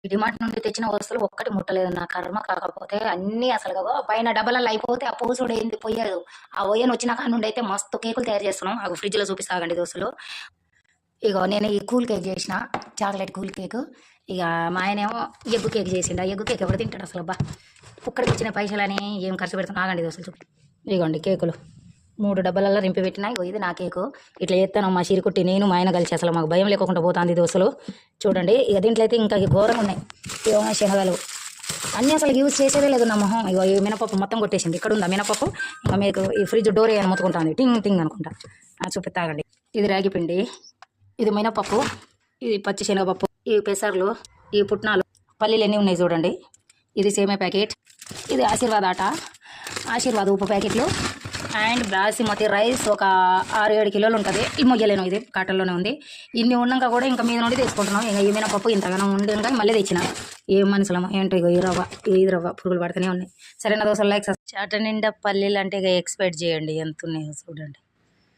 ఈ డిమార్ట్ నుండి తెచ్చిన వస్తువులు ఒక్కటి ముట్టలేదు. నా కర్మ కాకపోతే అన్నీ అసలుగా పైన డబ్బాలలో అయిపోతే ఆ పోసుడు ఏంది పొయ్యదు. ఆ ఒయ్యను వచ్చిన కాడ నుండి అయితే మస్తు కేకులు తయారు చేస్తున్నాం. ఆ ఫ్రిడ్జ్‌లో చూపిస్తా ఆగండి దోస్తులు. ఇగో నేను ఈ కూల్ కేక్ చేసిన, చాక్లెట్ కూల్ కేక్. ఇక మా ఆయనేమో ఎగ్గు కేక్ చేసిండు. ఆ ఎగ్గు కేక్ ఎవరు తింటాడు అసలు అబ్బా! పుక్కడికి ఇచ్చిన పైసలని ఏం ఖర్చు పెడుతున్నా ఆగండి దోస్తులు ఇగోండి కేకులు 3 డబ్బాలలో రింపి పెట్టినా. ఇగో ఇది నా కేకు. ఇట్లా చేస్తాను మా చిరుకుట్టి నేను మా ఆయన కలిసి అసలు మాకు భయం లేకుండా పోతుంది దోస్తులు. చూడండి ఇక దీంట్లో అయితే ఇంకా ఘోరంగా ఉన్నాయి. ఏమో శనగలు అన్నీ అసలు యూజ్ చేసేదే లేదు నా మొహం. ఇగో ఈ మినపప్పు మొత్తం కొట్టేసింది. ఇక్కడ ఉందా మినపప్పు? ఇంకా మీకు ఈ ఫ్రిడ్జ్ డోర్ ఏమైనా మొత్తుకుంటుంది టింగ్ టింగ్ అనుకుంటా. చూపిస్తాగండి. ఇది రాగి పిండి, ఇది మినపప్పు, ఇది పచ్చి శనగపప్పు, ఈ పెసర్లు, ఈ పుట్నాలు, పల్లీలు ఎన్ని ఉన్నాయి చూడండి. ఇది సేమే ప్యాకెట్, ఇది ఆశీర్వాద్ ఆట, ఆశీర్వాద్ ఉప్పు ప్యాకెట్లు అండ్ బాసిమతి రైస్ ఒక 6-7 కిలోలు ఉంటుంది. ఈ మొయ్యలేను ఇది కాటల్లోనే ఉంది. ఇన్ని ఉన్నాక కూడా ఇంకా మీద నుండి తీసుకుంటున్నాం. ఇంకా ఈ మినపప్పు ఇంతగానం ఉండి ఇంకా మళ్ళీ తెచ్చిన. ఏం మనుషులమో ఏంటో ఇగో ఈ రవ్వ పురుగులు పడుతూనే ఉన్నాయి. సరైన దోశలు లైక్ చాట నిండా పల్లీలు అంటే ఇక ఎక్స్పెక్ట్ చేయండి ఎంత ఉన్నాయో చూడండి.